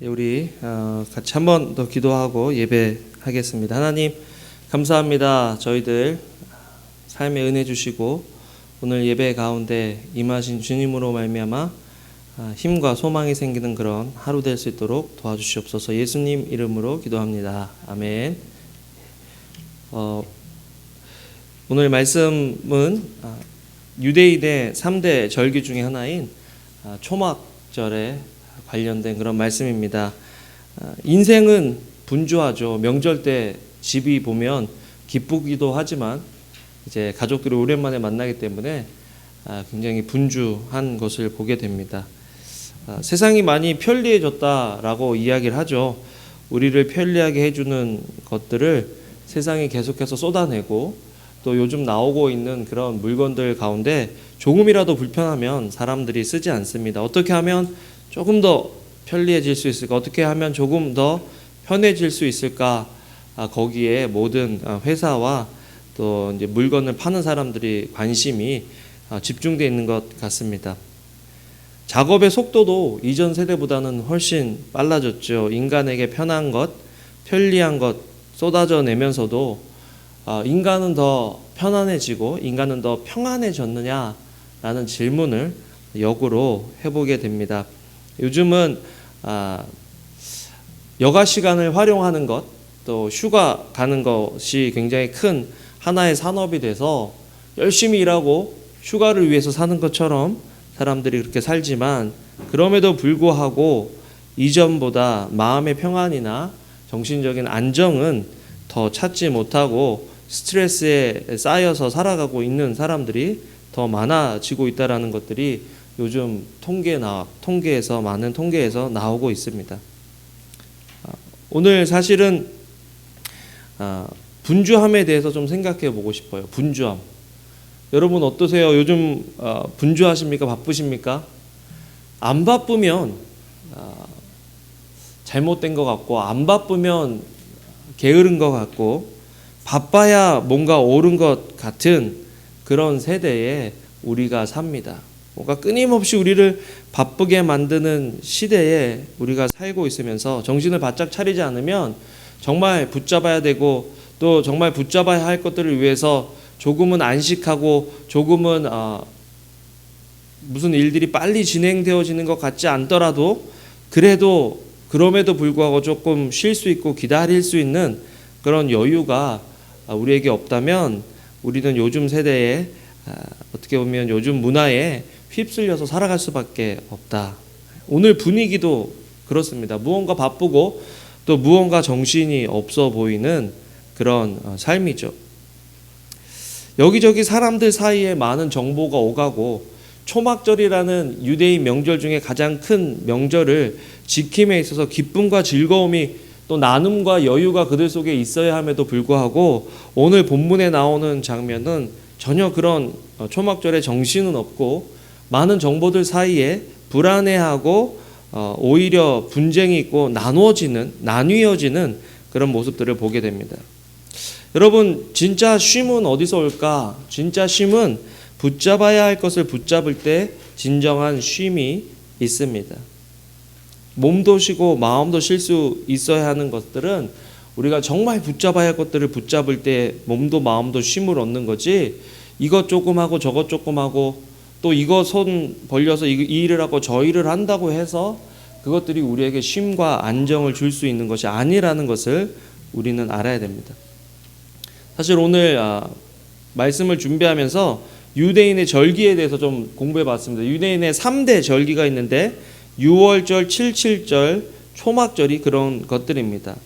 우리 같이 한 번 더 기도하고 예배하겠습니다. 하나님 감사합니다. 저희들 삶에 은혜 주시고 오늘 예배 가운데 임하신 주님으로 말미암아 힘과 소망이 생기는 그런 하루 될 수 있도록 도와주시옵소서. 예수님 이름으로 기도합니다. 아멘. 오늘 말씀은 유대인의 3대 절기 중에 하나인 초막절에 관련된 그런 말씀입니다. 인생은 분주하죠. 명절 때 집이 보면 기쁘기도 하지만 이제 가족들이 오랜만에 만나기 때문에 굉장히 분주한 것을 보게 됩니다. 세상이 많이 편리해졌다라고 이야기를 하죠. 우리를 편리하게 해주는 것들을 세상이 계속해서 쏟아내고 또 요즘 나오고 있는 그런 물건들 가운데 조금이라도 불편하면 사람들이 쓰지 않습니다. 어떻게 하면 조금 더 편리해질 수 있을까? 어떻게 하면 조금 더 편해질 수 있을까? 거기에 모든 회사와 또 이제 물건을 파는 사람들이 관심이 집중되어 있는 것 같습니다. 작업의 속도도 이전 세대보다는 훨씬 빨라졌죠. 인간에게 편한 것, 편리한 것 쏟아져 내면서도 인간은 더 편안해지고 인간은 더 평안해졌느냐라는 질문을 역으로 해보게 됩니다. 요즘은 여가 시간을 활용하는 것, 또 휴가 가는 것이 굉장히 큰 하나의 산업이 돼서 열심히 일하고 휴가를 위해서 사는 것처럼 사람들이 그렇게 살지만 그럼에도 불구하고 이전보다 마음의 평안이나 정신적인 안정은 더 찾지 못하고 스트레스에 쌓여서 살아가고 있는 사람들이 더 많아지고 있다는 것들이 요즘 통계에서 많은 통계에서 나오고 있습니다. 오늘 사실은 분주함에 대해서 좀 생각해 보고 싶어요. 분주함. 여러분 어떠세요? 요즘 분주하십니까? 바쁘십니까? 안 바쁘면 잘못된 것 같고 안 바쁘면 게으른 것 같고 바빠야 뭔가 옳은 것 같은 그런 세대에 우리가 삽니다. 뭔가 끊임없이 우리를 바쁘게 만드는 시대에 우리가 살고 있으면서 정신을 바짝 차리지 않으면 정말 붙잡아야 되고 또 정말 붙잡아야 할 것들을 위해서 조금은 안식하고 조금은 무슨 일들이 빨리 진행되어지는 것 같지 않더라도 그래도 그럼에도 불구하고 조금 쉴 수 있고 기다릴 수 있는 그런 여유가 우리에게 없다면 우리는 요즘 세대에 어떻게 보면 요즘 문화에 휩쓸려서 살아갈 수밖에 없다. 오늘 분위기도 그렇습니다. 무언가 바쁘고 또 무언가 정신이 없어 보이는 그런 삶이죠. 여기저기 사람들 사이에 많은 정보가 오가고 초막절이라는 유대인 명절 중에 가장 큰 명절을 지킴에 있어서 기쁨과 즐거움이 또 나눔과 여유가 그들 속에 있어야 함에도 불구하고 오늘 본문에 나오는 장면은 전혀 그런 초막절의 정신은 없고 많은 정보들 사이에 불안해하고 오히려 분쟁이 있고 나뉘어지는 그런 모습들을 보게 됩니다. 여러분 진짜 쉼은 어디서 올까? 진짜 쉼은 붙잡아야 할 것을 붙잡을 때 진정한 쉼이 있습니다. 몸도 쉬고 마음도 쉴 수 있어야 하는 것들은 우리가 정말 붙잡아야 할 것들을 붙잡을 때 몸도 마음도 쉼을 얻는 거지 이것 조금 하고 저것 조금 하고 또 이거 손 벌려서 이 일을 하고 저 일을 한다고 해서 그것들이 우리에게 쉼과 안정을 줄 수 있는 것이 아니라는 것을 우리는 알아야 됩니다. 사실 오늘 말씀을 준비하면서 유대인의 절기에 대해서 좀 공부해 봤습니다. 유대인의 3대 절기가 있는데 6월절, 77절, 초막절이 그런 것들입니다.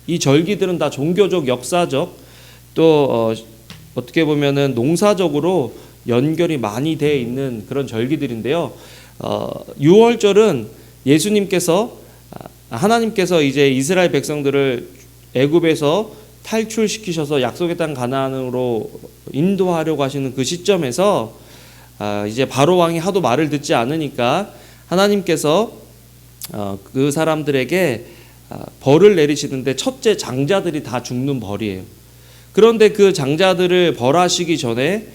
이 절기들은 다 종교적, 역사적 또 어떻게 보면은 농사적으로 연결이 많이 되어 있는 그런 절기들인데요. 6월절은 예수님께서 하나님께서 이제 이스라엘 백성들을 애굽에서 탈출시키셔서 약속의 땅 가나안으로 인도하려고 하시는 그 시점에서 이제 바로 왕이 하도 말을 듣지 않으니까 하나님께서 그 사람들에게 벌을 내리시는데 첫째 장자들이 다 죽는 벌이에요. 그런데 그 장자들을 벌하시기 전에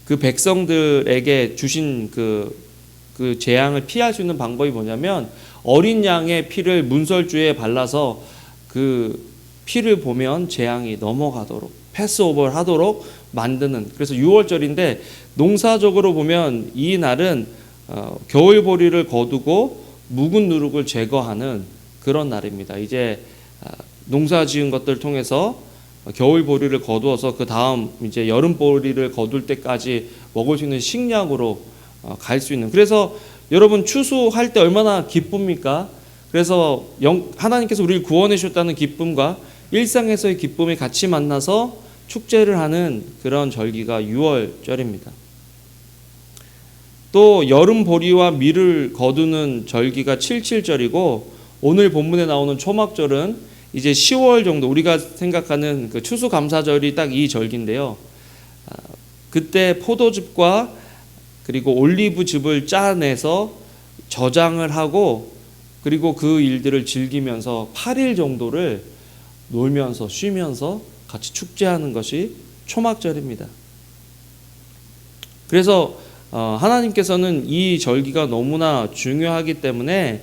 그 백성들에게 주신 그 재앙을 피할 수 있는 방법이 뭐냐면 어린 양의 피를 문설주에 발라서 그 피를 보면 재앙이 넘어가도록 패스오버를 하도록 만드는, 그래서 6월절인데 농사적으로 보면 이 날은 겨울보리를 거두고 묵은 누룩을 제거하는 그런 날입니다. 이제 농사 지은 것들 통해서 겨울보리를 거두어서 그 다음 이제 여름보리를 거둘 때까지 먹을 수 있는 식량으로 갈 수 있는, 그래서 여러분 추수할 때 얼마나 기쁩니까? 그래서 하나님께서 우리를 구원해 주셨다는 기쁨과 일상에서의 기쁨이 같이 만나서 축제를 하는 그런 절기가 6월절입니다. 또 여름 보리와 밀을 거두는 절기가 77절이고, 오늘 본문에 나오는 초막절은 이제 10월 정도, 우리가 생각하는 그 추수감사절이 딱 이 절기인데요. 그때 포도즙과 그리고 올리브즙을 짜내서 저장을 하고, 그리고 그 일들을 즐기면서 8일 정도를 놀면서 쉬면서 같이 축제하는 것이 초막절입니다. 그래서 하나님께서는 이 절기가 너무나 중요하기 때문에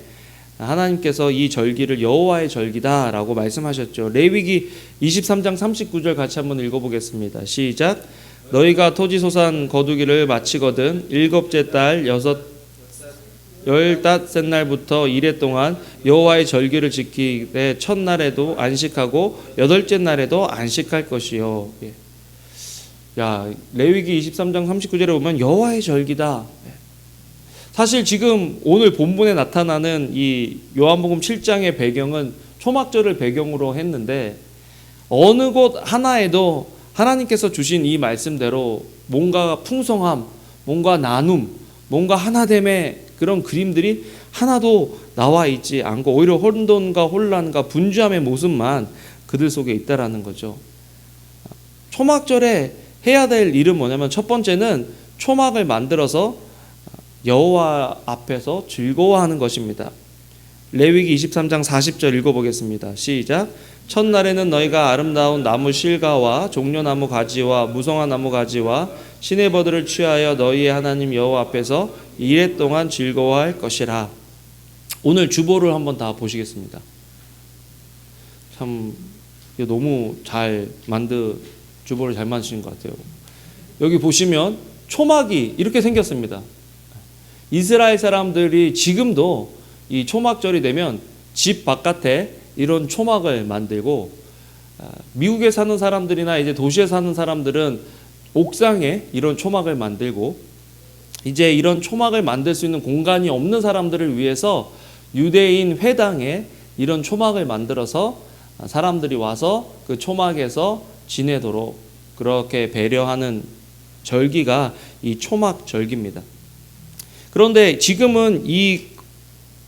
하나님께서 이 절기를 여호와의 절기다라고 말씀하셨죠. 레위기 23장 39절 같이 한번 읽어보겠습니다. 시작. 너희가 토지소산 거두기를 마치거든 일곱째 달 15 날부터 이래 동안 여호와의 절기를 지키되 첫날에도 안식하고 여덟째 날에도 안식할 것이요. 야, 레위기 23장 39절에 보면 여호와의 절기다. 사실 지금 오늘 본문에 나타나는 이 요한복음 7장의 배경은 초막절을 배경으로 했는데, 어느 곳 하나에도 하나님께서 주신 이 말씀대로 뭔가 풍성함, 뭔가 나눔, 뭔가 하나됨의 그런 그림들이 하나도 나와 있지 않고 오히려 혼돈과 혼란과 분주함의 모습만 그들 속에 있다라는 거죠. 초막절에 해야 될 일은 뭐냐면, 첫 번째는 초막을 만들어서 여호와 앞에서 즐거워하는 것입니다. 레위기 23장 40절 읽어보겠습니다. 시작. 첫날에는 너희가 아름다운 나무 실과와 종려나무 가지와 무성한 나무 가지와 시내버들을 취하여 너희의 하나님 여호와 앞에서 이래 동안 즐거워할 것이라. 오늘 주보를 한번 다 보시겠습니다. 참 너무 주보를 잘 만드신 것 같아요. 여기 보시면 초막이 이렇게 생겼습니다. 이스라엘 사람들이 지금도 이 초막절이 되면 집 바깥에 이런 초막을 만들고, 미국에 사는 사람들이나 이제 도시에 사는 사람들은 옥상에 이런 초막을 만들고, 이제 이런 초막을 만들 수 있는 공간이 없는 사람들을 위해서 유대인 회당에 이런 초막을 만들어서 사람들이 와서 그 초막에서 지내도록 그렇게 배려하는 절기가 이 초막절기입니다. 그런데 지금은 이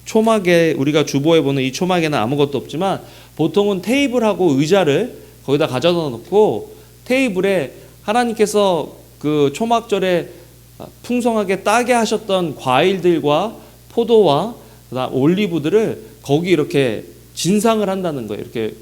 초막에, 우리가 주보에 보는 이 초막에는 아무것도 없지만 보통은 테이블하고 의자를 거기다 가져다 놓고, 테이블에 하나님께서 그 초막절에 풍성하게 따게 하셨던 과일들과 포도와 그다음 올리브들을 거기 이렇게 진상을 한다는 거예요. 이렇게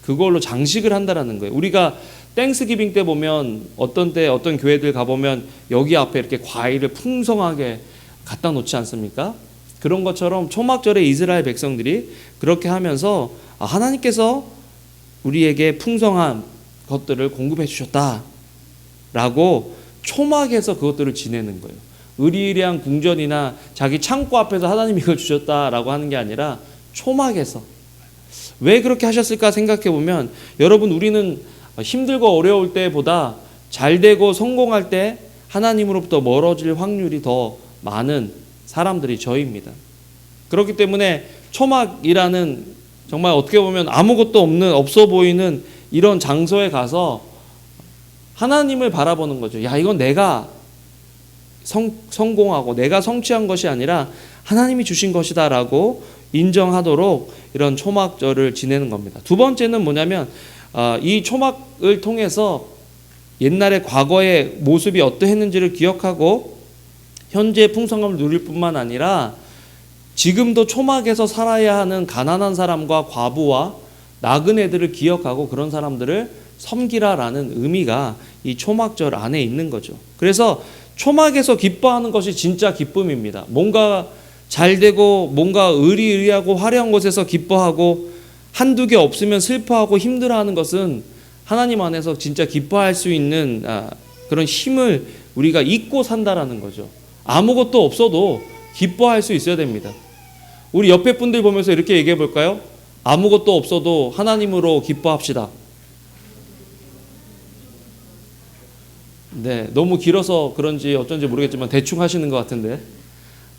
그걸로 장식을 한다는 거예요. 우리가 땡스기빙 때 보면 어떤 교회들 가보면 여기 앞에 이렇게 과일을 풍성하게 갖다 놓지 않습니까? 그런 것처럼 초막절에 이스라엘 백성들이 그렇게 하면서 하나님께서 우리에게 풍성한 것들을 공급해 주셨다라고 초막에서 그것들을 지내는 거예요. 의리의리한 궁전이나 자기 창고 앞에서 하나님이 이걸 주셨다라고 하는 게 아니라 초막에서. 왜 그렇게 하셨을까 생각해 보면, 여러분, 우리는 힘들고 어려울 때보다 잘 되고 성공할 때 하나님으로부터 멀어질 확률이 더 많은 사람들이 저희입니다. 그렇기 때문에 초막이라는 정말 어떻게 보면 아무것도 없어 보이는 이런 장소에 가서 하나님을 바라보는 거죠. 야, 이건 내가 성공하고 내가 성취한 것이 아니라 하나님이 주신 것이다라고 인정하도록 이런 초막절을 지내는 겁니다. 두 번째는 뭐냐면, 이 초막을 통해서 옛날의 과거의 모습이 어떠했는지를 기억하고 현재의 풍성함을 누릴 뿐만 아니라 지금도 초막에서 살아야 하는 가난한 사람과 과부와 나그네들을 기억하고 그런 사람들을 섬기라라는 의미가 이 초막절 안에 있는 거죠. 그래서 초막에서 기뻐하는 것이 진짜 기쁨입니다. 뭔가 잘 되고 뭔가 의리의리하고 화려한 곳에서 기뻐하고 한두 개 없으면 슬퍼하고 힘들어하는 것은 하나님 안에서 진짜 기뻐할 수 있는 그런 힘을 우리가 잊고 산다라는 거죠. 아무것도 없어도 기뻐할 수 있어야 됩니다. 우리 옆에 분들 보면서 이렇게 얘기해 볼까요? 아무것도 없어도 하나님으로 기뻐합시다. 네, 너무 길어서 그런지 어쩐지 모르겠지만 대충 하시는 것 같은데,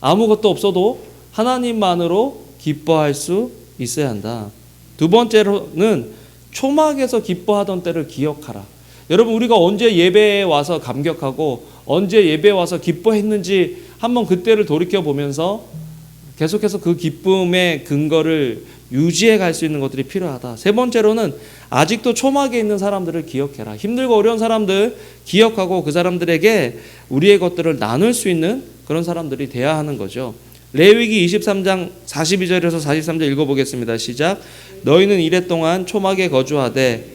아무것도 없어도 하나님만으로 기뻐할 수 있어야 한다. 두 번째로는 초막에서 기뻐하던 때를 기억하라. 여러분, 우리가 언제 예배에 와서 감격하고 언제 예배에 와서 기뻐했는지 한번 그때를 돌이켜 보면서 계속해서 그 기쁨의 근거를 유지해 갈 수 있는 것들이 필요하다. 세 번째로는 아직도 초막에 있는 사람들을 기억해라. 힘들고 어려운 사람들 기억하고 그 사람들에게 우리의 것들을 나눌 수 있는 그런 사람들이 돼야 하는 거죠. 레위기 23장 42절에서 43절 읽어보겠습니다. 시작. 너희는 이래 동안 초막에 거주하되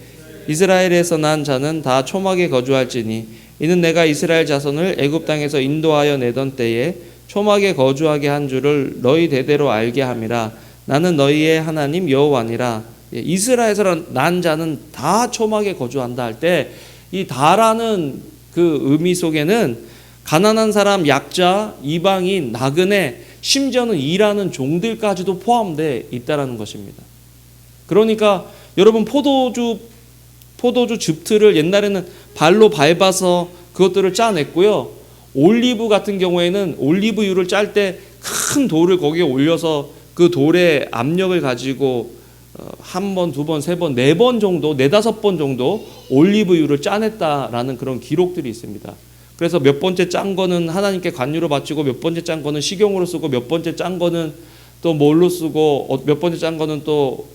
이스라엘에서 난 자는 다 초막에 거주할지니 이는 내가 이스라엘 자손을 애굽 땅에서 인도하여 내던 때에 초막에 거주하게 한 줄을 너희 대대로 알게 함이라. 나는 너희의 하나님 여호와니라. 이스라엘에서 난 자는 다 초막에 거주한다 할 때 이 다라는 그 의미 속에는 가난한 사람, 약자, 이방인, 나그네, 심지어는 일하는 종들까지도 포함되어 있다라는 것입니다. 그러니까 여러분, 포도주 즙틀을 옛날에는 발로 밟아서 그것들을 짜냈고요. 올리브 같은 경우에는 올리브유를 짤 때 큰 돌을 거기에 올려서 그 돌의 압력을 가지고 한 번, 두 번, 세 번, 네 번 정도, 네다섯 번 정도 올리브유를 짜냈다라는 그런 기록들이 있습니다. 그래서 몇 번째 짠 거는 하나님께 관유로 바치고 몇 번째 짠 거는 식용으로 쓰고 몇 번째 짠 거는 또 뭘로 쓰고 몇 번째 짠 거는 또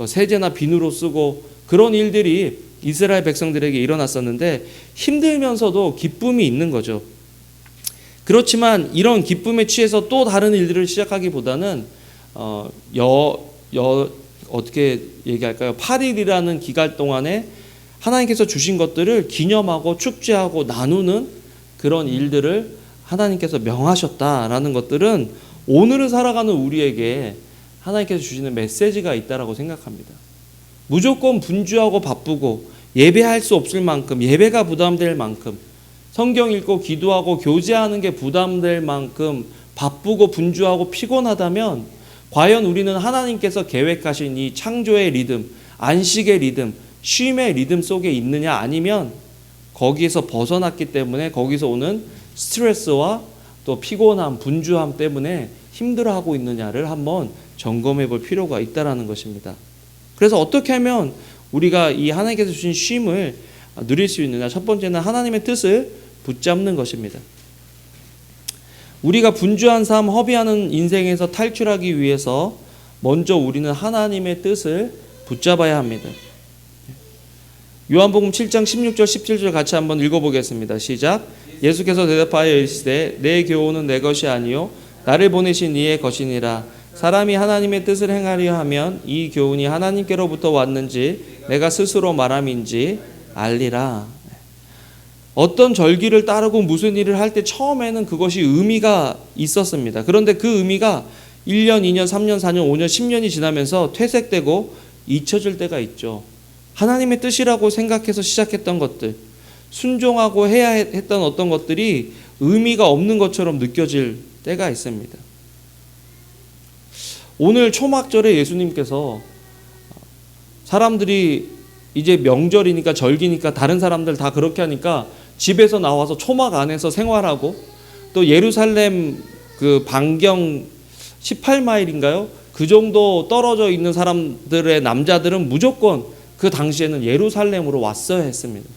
세제나 비누로 쓰고 그런 일들이 이스라엘 백성들에게 일어났었는데 힘들면서도 기쁨이 있는 거죠. 그렇지만 이런 기쁨에 취해서 또 다른 일들을 시작하기보다는 어떻게 얘기할까요? 8일이라는 기간 동안에 하나님께서 주신 것들을 기념하고 축제하고 나누는 그런 일들을 하나님께서 명하셨다라는 것들은 오늘을 살아가는 우리에게 하나님께서 주시는 메시지가 있다라고 생각합니다. 무조건 분주하고 바쁘고 예배할 수 없을 만큼, 예배가 부담될 만큼, 성경 읽고 기도하고 교제하는 게 부담될 만큼 바쁘고 분주하고 피곤하다면 과연 우리는 하나님께서 계획하신 이 창조의 리듬, 안식의 리듬, 쉼의 리듬 속에 있느냐, 아니면 거기에서 벗어났기 때문에 거기서 오는 스트레스와 또 피곤함, 분주함 때문에 힘들어하고 있느냐를 한번 점검해 볼 필요가 있다는 것입니다. 그래서 어떻게 하면 우리가 이 하나님께서 주신 쉼을 누릴 수 있느냐. 첫 번째는 하나님의 뜻을 붙잡는 것입니다. 우리가 분주한 삶, 허비하는 인생에서 탈출하기 위해서 먼저 우리는 하나님의 뜻을 붙잡아야 합니다. 요한복음 7장 16절 17절 같이 한번 읽어보겠습니다. 시작. 예수께서 대답하여 이르시되 내 교훈은 내 것이 아니요 나를 보내신 이의 것이니라. 사람이 하나님의 뜻을 행하려 하면 이 교훈이 하나님께로부터 왔는지 내가 스스로 말함인지 알리라. 어떤 절기를 따르고 무슨 일을 할 때 처음에는 그것이 의미가 있었습니다. 그런데 그 의미가 1년, 2년, 3년, 4년, 5년, 10년이 지나면서 퇴색되고 잊혀질 때가 있죠. 하나님의 뜻이라고 생각해서 시작했던 것들, 순종하고 해야 했던 어떤 것들이 의미가 없는 것처럼 느껴질 때가 있습니다. 오늘 초막절에 예수님께서 사람들이 이제 명절이니까 절기니까 다른 사람들 다 그렇게 하니까 집에서 나와서 초막 안에서 생활하고 또 예루살렘 그 반경 18마일인가요? 그 정도 떨어져 있는 사람들의 남자들은 무조건 그 당시에는 예루살렘으로 왔어야 했습니다.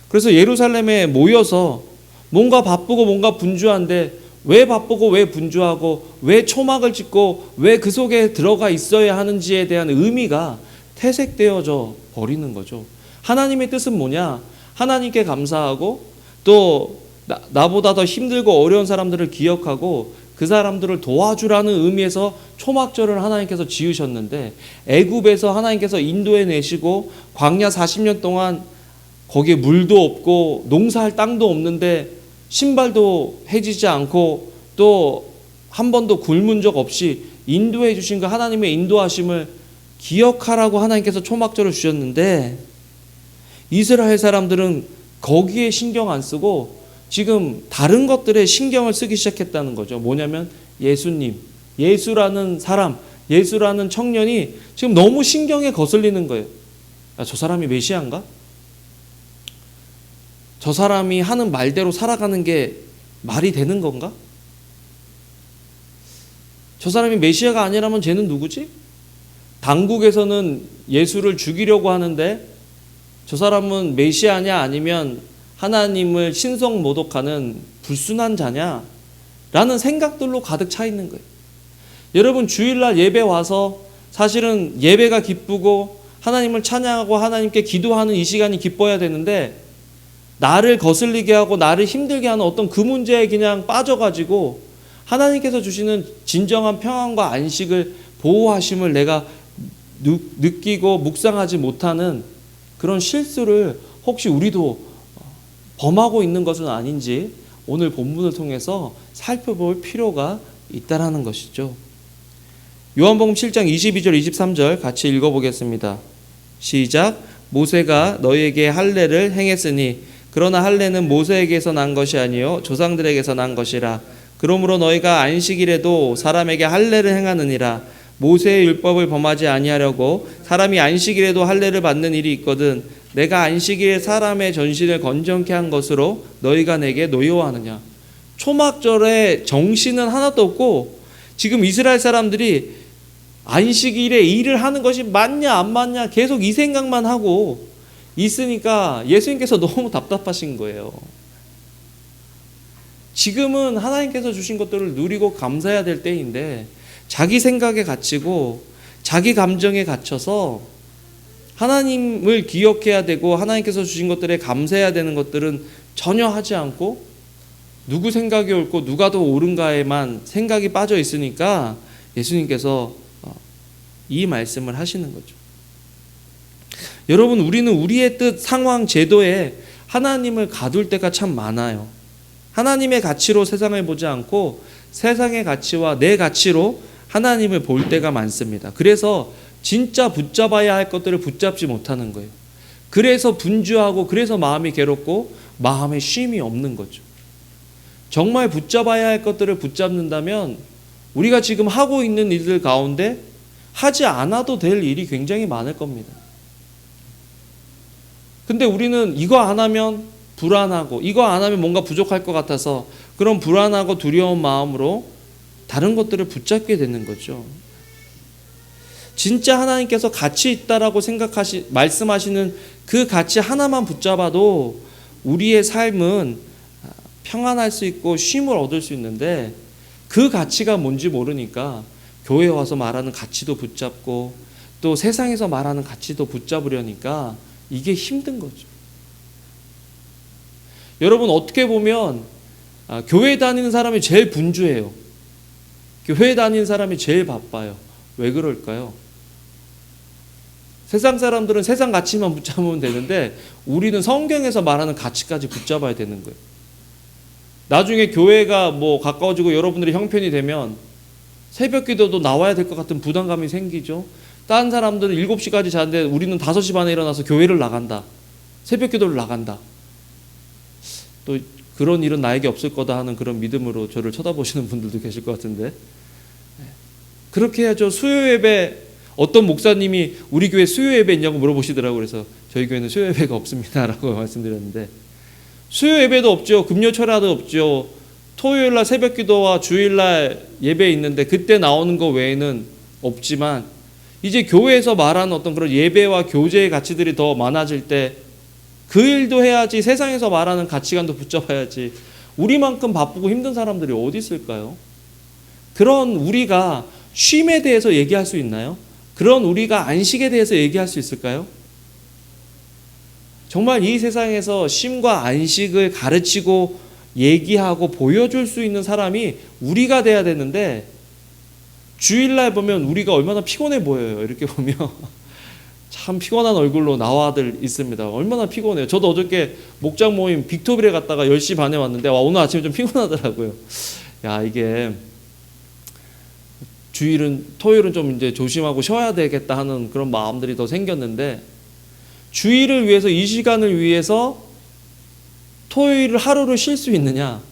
그래서 예루살렘에 모여서 뭔가 바쁘고 뭔가 분주한데 왜 바쁘고 왜 분주하고 왜 초막을 짓고 왜 그 속에 들어가 있어야 하는지에 대한 의미가 퇴색되어져 버리는 거죠. 하나님의 뜻은 뭐냐? 하나님께 감사하고 또 나보다 더 힘들고 어려운 사람들을 기억하고 그 사람들을 도와주라는 의미에서 초막절을 하나님께서 지으셨는데 애굽에서 하나님께서 인도해 내시고 광야 40년 동안 거기에 물도 없고 농사할 땅도 없는데 신발도 해지지 않고 또 한 번도 굶은 적 없이 인도해 주신 그 하나님의 인도하심을 기억하라고 하나님께서 초막절을 주셨는데, 이스라엘 사람들은 거기에 신경 안 쓰고 지금 다른 것들에 신경을 쓰기 시작했다는 거죠. 뭐냐면 예수님, 예수라는 사람, 예수라는 청년이 지금 너무 신경에 거슬리는 거예요. 저 사람이 메시아인가? 저 사람이 하는 말대로 살아가는 게 말이 되는 건가? 저 사람이 메시아가 아니라면 쟤는 누구지? 당국에서는 예수를 죽이려고 하는데 저 사람은 메시아냐 아니면 하나님을 신성 모독하는 불순한 자냐? 라는 생각들로 가득 차 있는 거예요. 여러분, 주일날 예배 와서 사실은 예배가 기쁘고 하나님을 찬양하고 하나님께 기도하는 이 시간이 기뻐야 되는데, 나를 거슬리게 하고 나를 힘들게 하는 어떤 그 문제에 그냥 빠져가지고 하나님께서 주시는 진정한 평안과 안식을, 보호하심을 내가 느끼고 묵상하지 못하는 그런 실수를 혹시 우리도 범하고 있는 것은 아닌지 오늘 본문을 통해서 살펴볼 필요가 있다라는 것이죠. 요한복음 7장 22절 23절 같이 읽어보겠습니다. 시작. 모세가 너희에게 할례를 행했으니 그러나 할례는 모세에게서 난 것이 아니요 조상들에게서 난 것이라. 그러므로 너희가 안식일에도 사람에게 할례를 행하느니라. 모세의 율법을 범하지 아니하려고 사람이 안식일에도 할례를 받는 일이 있거든 내가 안식일에 사람의 전신을 건전케 한 것으로 너희가 내게 노여워하느냐. 초막절에 정신은 하나도 없고 지금 이스라엘 사람들이 안식일에 일을 하는 것이 맞냐 안 맞냐 계속 이 생각만 하고 있으니까 예수님께서 너무 답답하신 거예요. 지금은 하나님께서 주신 것들을 누리고 감사해야 될 때인데 자기 생각에 갇히고 자기 감정에 갇혀서 하나님을 기억해야 되고 하나님께서 주신 것들에 감사해야 되는 것들은 전혀 하지 않고 누구 생각이 옳고 누가 더 옳은가에만 생각이 빠져 있으니까 예수님께서 이 말씀을 하시는 거죠. 여러분, 우리는 우리의 뜻, 상황, 제도에 하나님을 가둘 때가 참 많아요. 하나님의 가치로 세상을 보지 않고 세상의 가치와 내 가치로 하나님을 볼 때가 많습니다. 그래서 진짜 붙잡아야 할 것들을 붙잡지 못하는 거예요. 그래서 분주하고 그래서 마음이 괴롭고 마음에 쉼이 없는 거죠. 정말 붙잡아야 할 것들을 붙잡는다면 우리가 지금 하고 있는 일들 가운데 하지 않아도 될 일이 굉장히 많을 겁니다. 근데 우리는 이거 안 하면 불안하고 이거 안 하면 뭔가 부족할 것 같아서 그런 불안하고 두려운 마음으로 다른 것들을 붙잡게 되는 거죠. 진짜 하나님께서 가치 있다라고 말씀하시는 그 가치 하나만 붙잡아도 우리의 삶은 평안할 수 있고 쉼을 얻을 수 있는데 그 가치가 뭔지 모르니까 교회에 와서 말하는 가치도 붙잡고 또 세상에서 말하는 가치도 붙잡으려니까 이게 힘든 거죠. 여러분, 어떻게 보면 교회 다니는 사람이 제일 분주해요. 교회 다니는 사람이 제일 바빠요. 왜 그럴까요? 세상 사람들은 세상 가치만 붙잡으면 되는데 우리는 성경에서 말하는 가치까지 붙잡아야 되는 거예요. 나중에 교회가 가까워지고 여러분들이 형편이 되면 새벽 기도도 나와야 될 것 같은 부담감이 생기죠. 다른 사람들은 7시까지 자는데 우리는 5시 반에 일어나서 교회를 나간다. 새벽 기도를 나간다. 또 그런 일은 나에게 없을 거다 하는 그런 믿음으로 저를 쳐다보시는 분들도 계실 것 같은데, 그렇게 해야죠. 수요 예배, 어떤 목사님이 우리 교회 수요 예배 있냐고 물어보시더라고요. 그래서 저희 교회는 수요 예배가 없습니다 라고 말씀드렸는데, 수요 예배도 없죠. 금요철야도 없죠. 토요일날 새벽 기도와 주일날 예배 있는데 그때 나오는 거 외에는 없지만, 이제 교회에서 말하는 어떤 그런 예배와 교제의 가치들이 더 많아질 때 그 일도 해야지, 세상에서 말하는 가치관도 붙잡아야지. 우리만큼 바쁘고 힘든 사람들이 어디 있을까요? 그런 우리가 쉼에 대해서 얘기할 수 있나요? 그런 우리가 안식에 대해서 얘기할 수 있을까요? 정말 이 세상에서 쉼과 안식을 가르치고 얘기하고 보여줄 수 있는 사람이 우리가 돼야 되는데, 주일날 보면 우리가 얼마나 피곤해 보여요. 이렇게 보면 참 피곤한 얼굴로 나와들 있습니다. 얼마나 피곤해요. 저도 어저께 목장 모임 빅토빌에 갔다가 10시 반에 왔는데 오늘 아침에 좀 피곤하더라고요. 야, 이게 토요일은 좀 이제 조심하고 쉬어야 되겠다 하는 그런 마음들이 더 생겼는데, 주일을 위해서, 이 시간을 위해서 토요일 하루를 쉴 수 있느냐?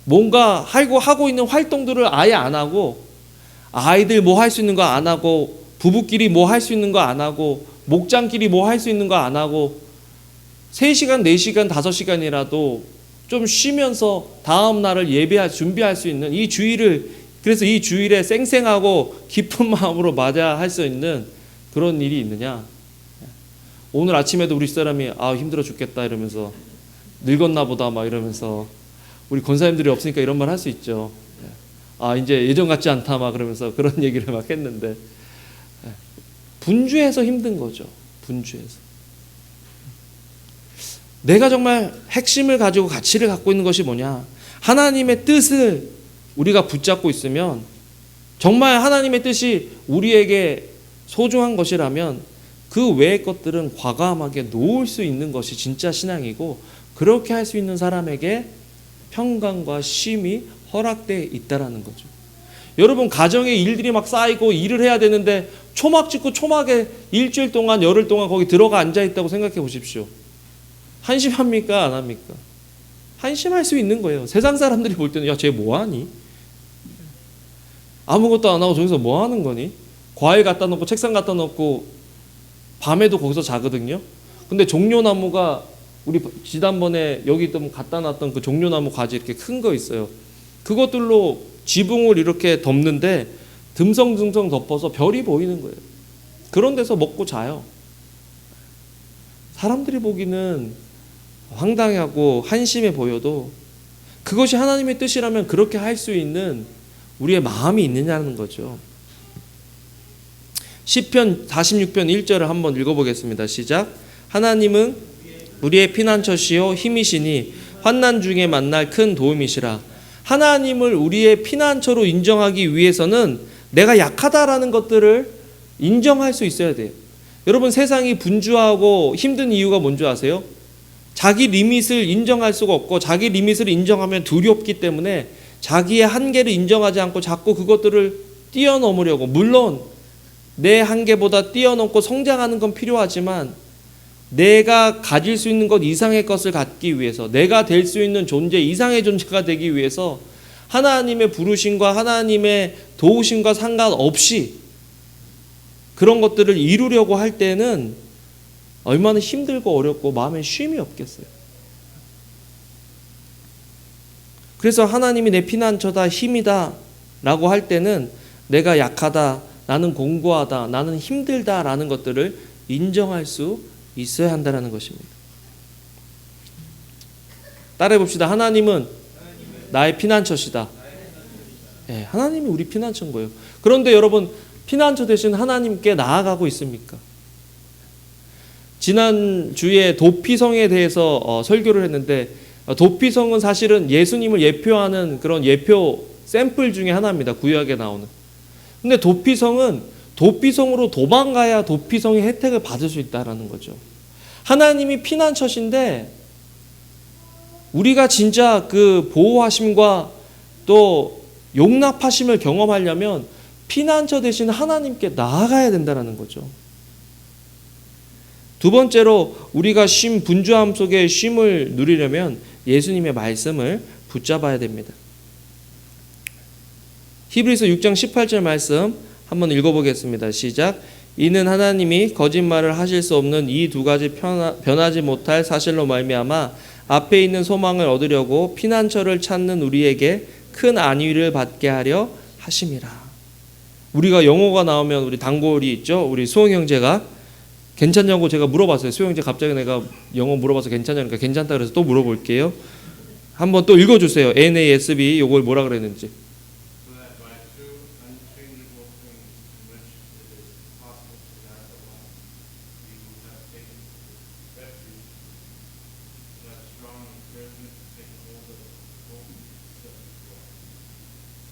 뭔가 하고 있는 활동들을 아예 안 하고, 아이들 뭐 할 수 있는 거 안 하고, 부부끼리 뭐 할 수 있는 거 안 하고, 목장끼리 뭐 할 수 있는 거 안 하고, 3시간, 4시간, 5시간이라도 좀 쉬면서 다음 날을 준비할 수 있는 이 주일을, 그래서 이 주일에 쌩쌩하고 기쁜 마음으로 맞아 할 수 있는 그런 일이 있느냐? 오늘 아침에도 우리 사람이 힘들어 죽겠다 이러면서, 늙었나 보다 막 이러면서, 우리 권사님들이 없으니까 이런 말 할 수 있죠. 이제 예전 같지 않다 막 그러면서 그런 얘기를 막 했는데, 분주해서 힘든 거죠. 분주해서. 내가 정말 핵심을 가지고 가치를 갖고 있는 것이 뭐냐? 하나님의 뜻을 우리가 붙잡고 있으면, 정말 하나님의 뜻이 우리에게 소중한 것이라면 그 외의 것들은 과감하게 놓을 수 있는 것이 진짜 신앙이고, 그렇게 할 수 있는 사람에게 평강과 쉼이 허락되어 있다라는 거죠. 여러분, 가정에 일들이 막 쌓이고 일을 해야 되는데 초막 짓고 초막에 일주일 동안, 열흘 동안 거기 들어가 앉아 있다고 생각해 보십시오. 한심합니까? 안 합니까? 한심할 수 있는 거예요. 세상 사람들이 볼 때는 쟤 뭐하니? 아무것도 안 하고 저기서 뭐 하는 거니? 과일 갖다 놓고 책상 갖다 놓고 밤에도 거기서 자거든요. 근데 종려나무가, 우리 지난번에 여기 좀 갖다 놨던 그 종려나무 가지 이렇게 큰 거 있어요. 그것들로 지붕을 이렇게 덮는데 듬성듬성 덮어서 별이 보이는 거예요. 그런 데서 먹고 자요. 사람들이 보기는 황당하고 한심해 보여도 그것이 하나님의 뜻이라면 그렇게 할 수 있는 우리의 마음이 있느냐는 거죠. 시편 46편 1절을 한번 읽어보겠습니다. 시작. 하나님은 우리의 피난처시요 힘이시니 환난 중에 만날 큰 도움이시라. 하나님을 우리의 피난처로 인정하기 위해서는 내가 약하다라는 것들을 인정할 수 있어야 돼요. 여러분, 세상이 분주하고 힘든 이유가 뭔지 아세요? 자기 리밋을 인정할 수가 없고, 자기 리밋을 인정하면 두렵기 때문에 자기의 한계를 인정하지 않고 자꾸 그것들을 뛰어넘으려고, 물론 내 한계보다 뛰어넘고 성장하는 건 필요하지만 내가 가질 수 있는 것 이상의 것을 갖기 위해서, 내가 될 수 있는 존재 이상의 존재가 되기 위해서 하나님의 부르심과 하나님의 도우심과 상관없이 그런 것들을 이루려고 할 때는 얼마나 힘들고 어렵고 마음에 쉼이 없겠어요. 그래서 하나님이 내 피난처다, 힘이다 라고 할 때는 내가 약하다, 나는 공고하다, 나는 힘들다 라는 것들을 인정할 수 있어야 한다는 것입니다. 따라해 봅시다. 하나님은 나의 피난처시다. 네, 하나님이 우리 피난처인 거예요. 그런데 여러분, 피난처 대신 하나님께 나아가고 있습니까? 지난주에 도피성에 대해서 설교를 했는데, 도피성은 사실은 예수님을 예표하는 그런 예표 샘플 중에 하나입니다. 구약에 나오는. 근데 도피성은 도피성으로 도망가야 도피성의 혜택을 받을 수 있다는 거죠. 하나님이 피난처신데 우리가 진짜 그 보호하심과 또 용납하심을 경험하려면 피난처 대신 하나님께 나아가야 된다는 거죠. 두 번째로, 우리가 분주함 속에 쉼을 누리려면 예수님의 말씀을 붙잡아야 됩니다. 히브리서 6장 18절 말씀 한번 읽어보겠습니다. 시작. 이는 하나님이 거짓말을 하실 수 없는 이 두 가지 변하지 못할 사실로 말미암아 앞에 있는 소망을 얻으려고 피난처를 찾는 우리에게 큰 안위를 받게 하려 하심이라. 우리가 영어가 나오면 우리 단골이 있죠. 우리 수홍 형제가 괜찮냐고 제가 물어봤어요. 수홍 형제 갑자기 내가 영어 물어봐서 괜찮냐니까 괜찮다 그래서 또 물어볼게요. 한번 또 읽어주세요. NASB 요걸 뭐라 그랬는지.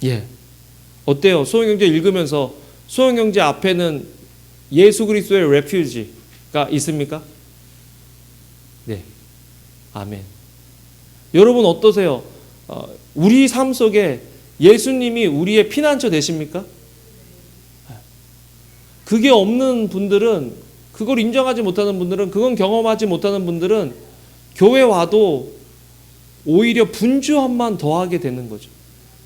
예, 어때요? 수홍 형제 읽으면서 수홍 형제 앞에는 예수 그리스도의 레퓨지가 있습니까? 네, 아멘. 여러분 어떠세요? 우리 삶 속에 예수님이 우리의 피난처 되십니까? 그게 없는 분들은, 그걸 인정하지 못하는 분들은, 그건 경험하지 못하는 분들은 교회 와도 오히려 분주함만 더하게 되는 거죠.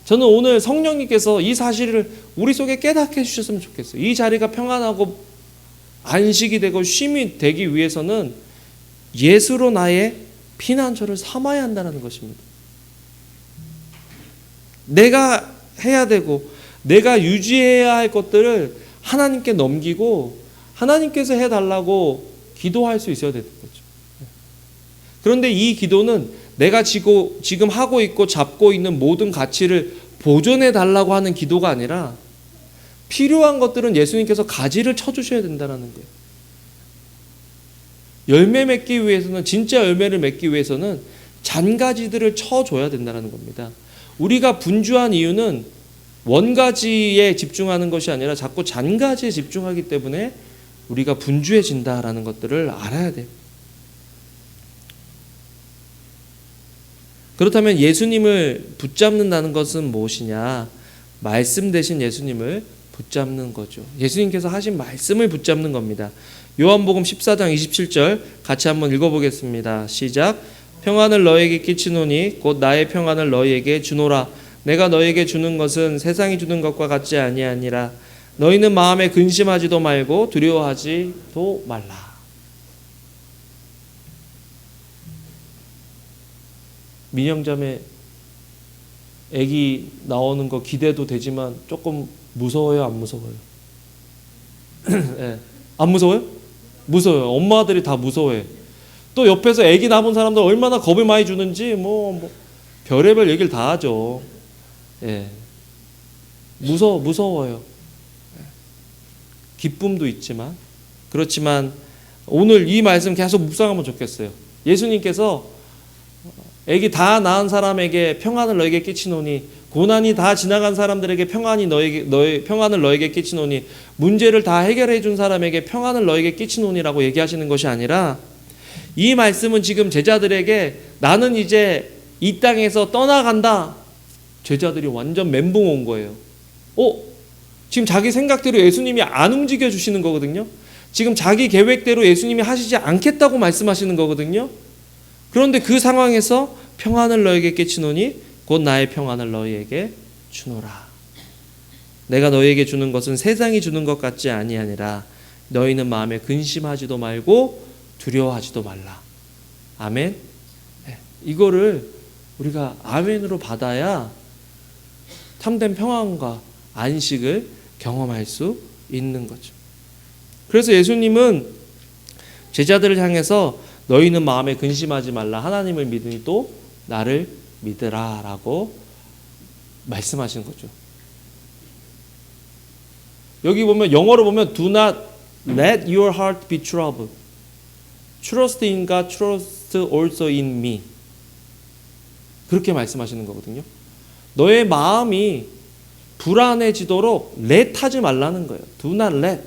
저는 오늘 성령님께서 이 사실을 우리 속에 깨닫게 해주셨으면 좋겠어요. 이 자리가 평안하고 안식이 되고 쉼이 되기 위해서는 예수로 나의 피난처를 삼아야 한다는 것입니다. 내가 해야 되고 내가 유지해야 할 것들을 하나님께 넘기고 하나님께서 해달라고 기도할 수 있어야 되는 거죠. 그런데 이 기도는 내가 지금 하고 있고 잡고 있는 모든 가치를 보존해 달라고 하는 기도가 아니라 필요한 것들은 예수님께서 가지를 쳐주셔야 된다는 거예요. 열매 맺기 위해서는, 진짜 열매를 맺기 위해서는 잔가지들을 쳐줘야 된다는 겁니다. 우리가 분주한 이유는 원가지에 집중하는 것이 아니라 자꾸 잔가지에 집중하기 때문에 우리가 분주해진다라는 것들을 알아야 돼요. 그렇다면 예수님을 붙잡는다는 것은 무엇이냐? 말씀 대신 예수님을 붙잡는 거죠. 예수님께서 하신 말씀을 붙잡는 겁니다. 요한복음 14장 27절 같이 한번 읽어보겠습니다. 시작. 평안을 너에게 끼치노니 곧 나의 평안을 너희에게 주노라. 내가 너희에게 주는 것은 세상이 주는 것과 같지 아니하니라. 너희는 마음에 근심하지도 말고 두려워하지도 말라. 민영자매 아기 나오는 거 기대도 되지만 조금 무서워요, 안 무서워요? 네. 안 무서워요? 무서워요. 엄마들이 다 무서워해. 또 옆에서 아기 낳은 사람들 얼마나 겁을 많이 주는지 뭐 별의별 얘기를 다 하죠. 예. 무서워요. 기쁨도 있지만, 그렇지만 오늘 이 말씀 계속 묵상하면 좋겠어요. 예수님께서 아기 다 낳은 사람에게 평안을 너에게 끼치노니, 고난이 다 지나간 사람들에게 평안을 너에게 끼치노니, 문제를 다 해결해 준 사람에게 평안을 너에게 끼치노니라고 얘기하시는 것이 아니라, 이 말씀은 지금 제자들에게 나는 이제 이 땅에서 떠나간다. 제자들이 완전 멘붕 온 거예요. 지금 자기 생각대로 예수님이 안 움직여 주시는 거거든요. 지금 자기 계획대로 예수님이 하시지 않겠다고 말씀하시는 거거든요. 그런데 그 상황에서 평안을 너에게 끼치노니 곧 나의 평안을 너희에게 주노라. 내가 너희에게 주는 것은 세상이 주는 것 같지 아니하니라. 너희는 마음에 근심하지도 말고 두려워하지도 말라. 아멘. 이거를 우리가 아멘으로 받아야 참된 평안과 안식을 경험할 수 있는 거죠. 그래서 예수님은 제자들을 향해서 너희는 마음에 근심하지 말라. 하나님을 믿으니 또 나를 믿으라 라고 말씀하시는 거죠. 여기 보면 영어로 보면 Do not let your heart be troubled. Trust in God, trust also in me. 그렇게 말씀하시는 거거든요. 너의 마음이 불안해지도록 let 하지 말라는 거예요. Do not let.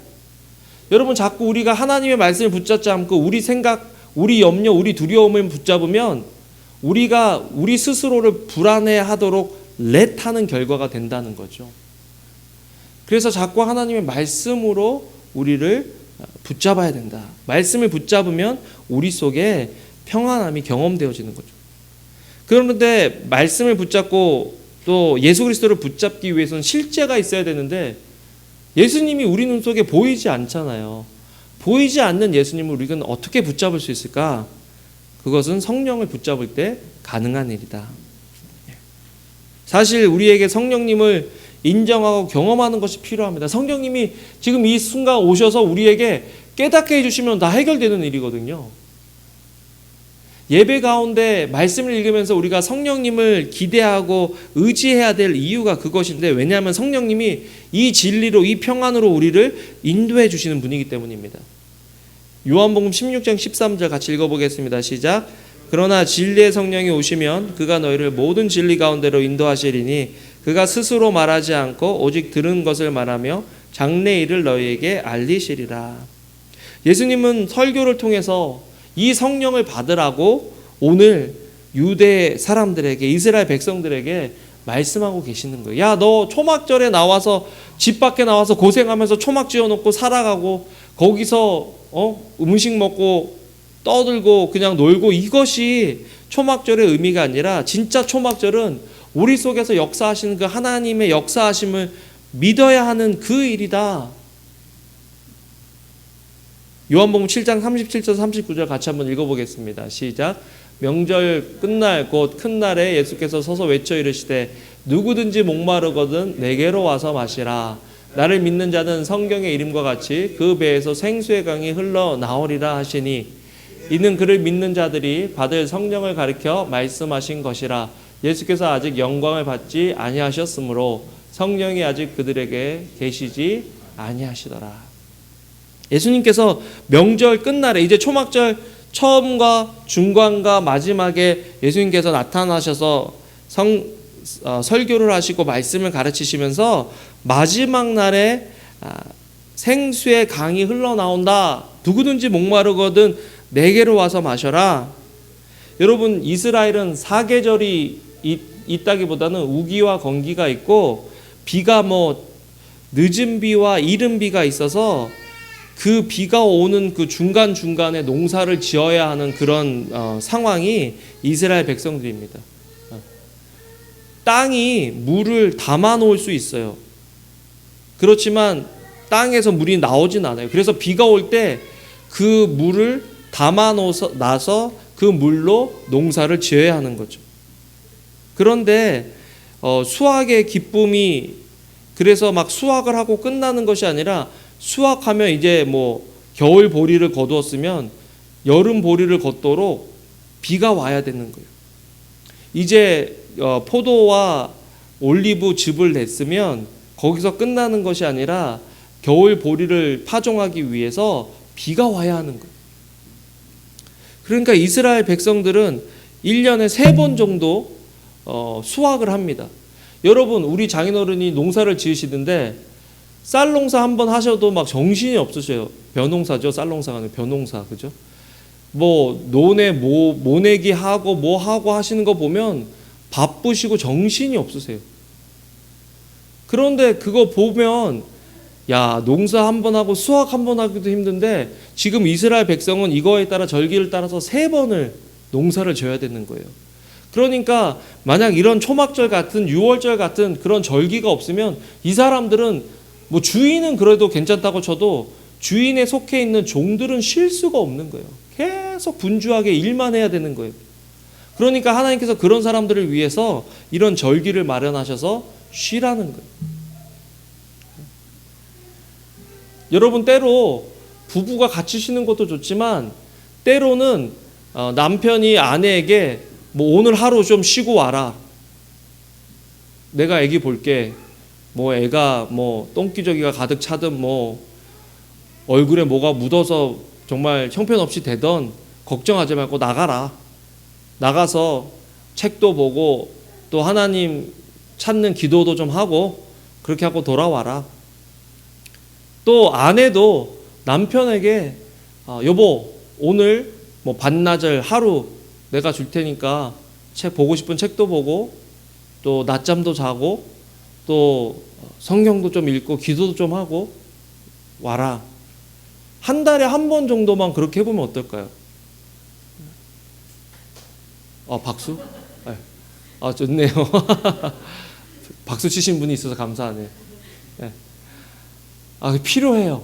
여러분 자꾸 우리가 하나님의 말씀을 붙잡지 않고 우리 생각, 우리 염려, 우리 두려움을 붙잡으면 우리가 우리 스스로를 불안해하도록 let 하는 결과가 된다는 거죠. 그래서 자꾸 하나님의 말씀으로 우리를 붙잡아야 된다. 말씀을 붙잡으면 우리 속에 평안함이 경험되어지는 거죠. 그런데 말씀을 붙잡고 또 예수 그리스도를 붙잡기 위해서는 실제가 있어야 되는데 예수님이 우리 눈 속에 보이지 않잖아요. 보이지 않는 예수님을 우리는 어떻게 붙잡을 수 있을까? 그것은 성령을 붙잡을 때 가능한 일이다. 사실 우리에게 성령님을 인정하고 경험하는 것이 필요합니다. 성령님이 지금 이 순간 오셔서 우리에게 깨닫게 해주시면 다 해결되는 일이거든요. 예배 가운데 말씀을 읽으면서 우리가 성령님을 기대하고 의지해야 될 이유가 그것인데, 왜냐하면 성령님이 이 진리로, 이 평안으로 우리를 인도해 주시는 분이기 때문입니다. 요한복음 16장 13절 같이 읽어보겠습니다. 시작. 그러나 진리의 성령이 오시면 그가 너희를 모든 진리 가운데로 인도하시리니 그가 스스로 말하지 않고 오직 들은 것을 말하며 장래 일을 너희에게 알리시리라. 예수님은 설교를 통해서 이 성령을 받으라고 오늘 유대 사람들에게, 이스라엘 백성들에게 말씀하고 계시는 거예요. 야, 너 초막절에 나와서 집 밖에 나와서 고생하면서 초막 지어놓고 살아가고 거기서 음식 먹고 떠들고 그냥 놀고, 이것이 초막절의 의미가 아니라 진짜 초막절은 우리 속에서 역사하시는 그 하나님의 역사하심을 믿어야 하는 그 일이다. 요한복음 7장 37절 39절 같이 한번 읽어보겠습니다. 시작. 명절 끝날 곧 큰 날에 예수께서 서서 외쳐 이르시되 누구든지 목마르거든 내게로 와서 마시라. 나를 믿는 자는 성경의 이름과 같이 그 배에서 생수의 강이 흘러나오리라 하시니 이는 그를 믿는 자들이 받을 성령을 가리켜 말씀하신 것이라. 예수께서 아직 영광을 받지 아니하셨으므로 성령이 아직 그들에게 계시지 아니하시더라. 예수님께서 명절 끝날에 이제 초막절 처음과 중간과 마지막에 예수님께서 나타나셔서 설교를 하시고 말씀을 가르치시면서 마지막 날에 생수의 강이 흘러나온다. 누구든지 목마르거든 내게로 와서 마셔라. 여러분, 이스라엘은 사계절이 있다기보다는 우기와 건기가 있고 비가 늦은 비와 이른 비가 있어서 그 비가 오는 그 중간중간에 농사를 지어야 하는 그런 상황이 이스라엘 백성들입니다. 땅이 물을 담아 놓을 수 있어요. 그렇지만 땅에서 물이 나오진 않아요. 그래서 비가 올 때 그 물을 담아 놔서 그 물로 농사를 지어야 하는 거죠. 그런데 수확의 기쁨이 그래서 막 수확을 하고 끝나는 것이 아니라 수확하면 이제 겨울 보리를 거두었으면 여름 보리를 걷도록 비가 와야 되는 거예요. 이제 포도와 올리브 즙을 냈으면 거기서 끝나는 것이 아니라 겨울 보리를 파종하기 위해서 비가 와야 하는 거예요. 그러니까 이스라엘 백성들은 1년에 3번 정도 수확을 합니다. 여러분, 우리 장인어른이 농사를 지으시는데 쌀 농사 한번 하셔도 막 정신이 없으셔요. 벼농사죠. 쌀 농사가 아니라 벼농사, 그죠? 논에 모내기 하고 뭐 하고 하시는 거 보면 바쁘시고 정신이 없으세요. 그런데 그거 보면 야, 농사 한번 하고 수확 한번 하기도 힘든데 지금 이스라엘 백성은 이거에 따라 절기를 따라서 3번을 농사를 지어야 되는 거예요. 그러니까 만약 이런 초막절 같은 6월절 같은 그런 절기가 없으면 이 사람들은 주인은 그래도 괜찮다고 쳐도 주인에 속해 있는 종들은 쉴 수가 없는 거예요. 계속 분주하게 일만 해야 되는 거예요. 그러니까 하나님께서 그런 사람들을 위해서 이런 절기를 마련하셔서 쉬라는 거예요. 여러분, 때로 부부가 같이 쉬는 것도 좋지만 때로는 남편이 아내에게 오늘 하루 좀 쉬고 와라. 내가 애기 볼게. 애가 똥기저귀가 가득 차든 얼굴에 뭐가 묻어서 정말 형편없이 되던 걱정하지 말고 나가라. 나가서 책도 보고 또 하나님 찾는 기도도 좀 하고 그렇게 하고 돌아와라. 또 아내도 남편에게 여보, 오늘 반나절 하루 내가 줄 테니까 책 보고 싶은 책도 보고 또 낮잠도 자고 또 성경도 좀 읽고 기도도 좀 하고 와라. 한 달에 한 번 정도만 그렇게 해보면 어떨까요? 박수? 좋네요. 박수 치신 분이 있어서 감사하네요. 네. 필요해요.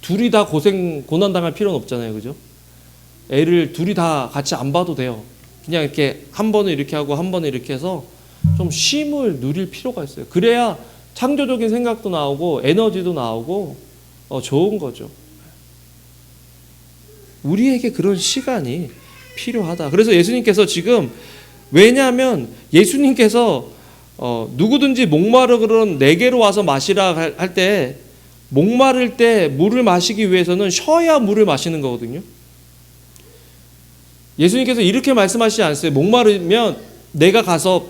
둘이 다 고난당할 필요는 없잖아요. 그죠? 애를 둘이 다 같이 안 봐도 돼요. 그냥 이렇게 한 번은 이렇게 하고 한 번은 이렇게 해서 좀 쉼을 누릴 필요가 있어요. 그래야 창조적인 생각도 나오고 에너지도 나오고 좋은 거죠. 우리에게 그런 시간이 필요하다. 그래서 예수님께서 지금, 왜냐하면 예수님께서 누구든지 목마르거든 내게로 와서 마시라 할 때 목마를 때 물을 마시기 위해서는 쉬어야 물을 마시는 거거든요. 예수님께서 이렇게 말씀하시지 않으세요. 목마르면 내가 가서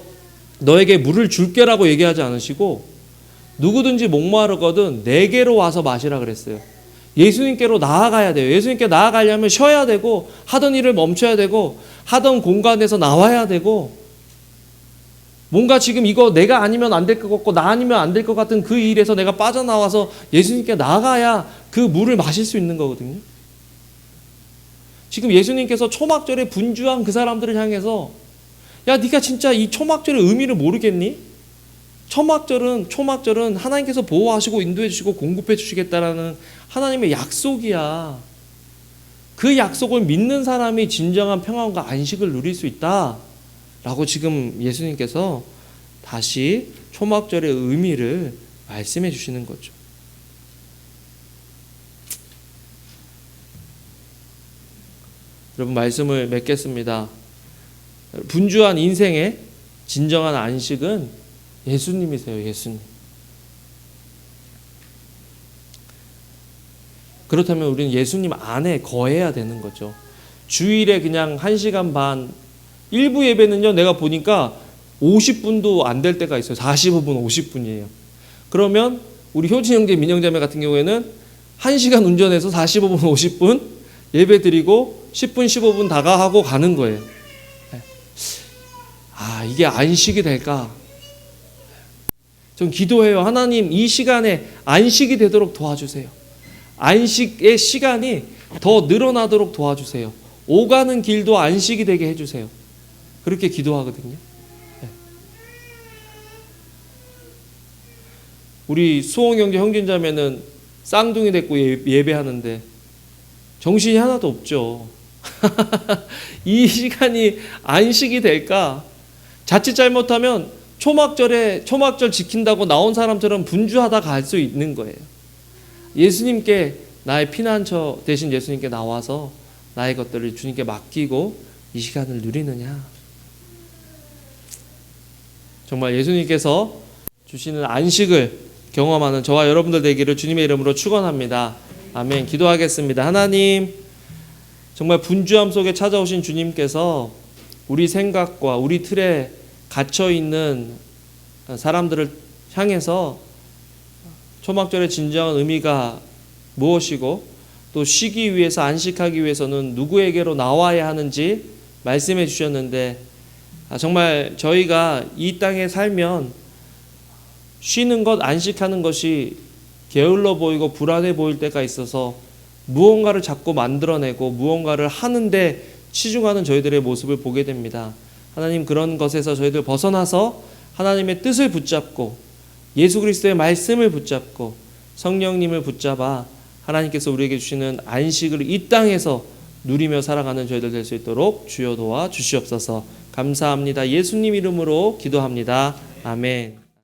너에게 물을 줄게라고 얘기하지 않으시고 누구든지 목마르거든 내게로 와서 마시라 그랬어요. 예수님께로 나아가야 돼요. 예수님께 나아가려면 쉬어야 되고 하던 일을 멈춰야 되고 하던 공간에서 나와야 되고 뭔가 지금 이거 내가 아니면 안 될 것 같고 나 아니면 안 될 것 같은 그 일에서 내가 빠져나와서 예수님께 나가야 그 물을 마실 수 있는 거거든요. 지금 예수님께서 초막절에 분주한 그 사람들을 향해서 야, 네가 진짜 이 초막절의 의미를 모르겠니? 초막절은 하나님께서 보호하시고 인도해 주시고 공급해 주시겠다라는 하나님의 약속이야. 그 약속을 믿는 사람이 진정한 평안과 안식을 누릴 수 있다라고 지금 예수님께서 다시 초막절의 의미를 말씀해 주시는 거죠. 여러분, 말씀을 맺겠습니다. 분주한 인생의 진정한 안식은 예수님이세요. 예수님. 그렇다면 우리는 예수님 안에 거해야 되는 거죠. 주일에 그냥 1시간 반, 일부 예배는요, 내가 보니까 50분도 안 될 때가 있어요. 45분, 50분이에요. 그러면 우리 효진 형제, 민영 자매 같은 경우에는 1시간 운전해서 45분, 50분 예배 드리고 10분, 15분 다가하고 가는 거예요. 아, 이게 안식이 될까? 전 기도해요. 하나님, 이 시간에 안식이 되도록 도와주세요. 안식의 시간이 더 늘어나도록 도와주세요. 오가는 길도 안식이 되게 해주세요. 그렇게 기도하거든요. 우리 수홍 형제 형제자매는 쌍둥이 됐고 예배하는데 정신이 하나도 없죠. 이 시간이 안식이 될까? 자칫 잘못하면 초막절 지킨다고 나온 사람처럼 분주하다 갈 수 있는 거예요. 예수님께, 나의 피난처 대신 예수님께 나와서 나의 것들을 주님께 맡기고 이 시간을 누리느냐. 정말 예수님께서 주시는 안식을 경험하는 저와 여러분들 되기를 주님의 이름으로 축원합니다. 아멘. 기도하겠습니다. 하나님, 정말 분주함 속에 찾아오신 주님께서 우리 생각과 우리 틀에 갇혀있는 사람들을 향해서 초막절의 진정한 의미가 무엇이고 또 쉬기 위해서, 안식하기 위해서는 누구에게로 나와야 하는지 말씀해 주셨는데, 정말 저희가 이 땅에 살면 쉬는 것, 안식하는 것이 게을러 보이고 불안해 보일 때가 있어서 무언가를 자꾸 만들어내고 무언가를 하는데 치중하는 저희들의 모습을 보게 됩니다. 하나님, 그런 것에서 저희들 벗어나서 하나님의 뜻을 붙잡고 예수 그리스도의 말씀을 붙잡고 성령님을 붙잡아 하나님께서 우리에게 주시는 안식을 이 땅에서 누리며 살아가는 저희들 될 수 있도록 주여 도와 주시옵소서. 감사합니다. 예수님 이름으로 기도합니다. 아멘.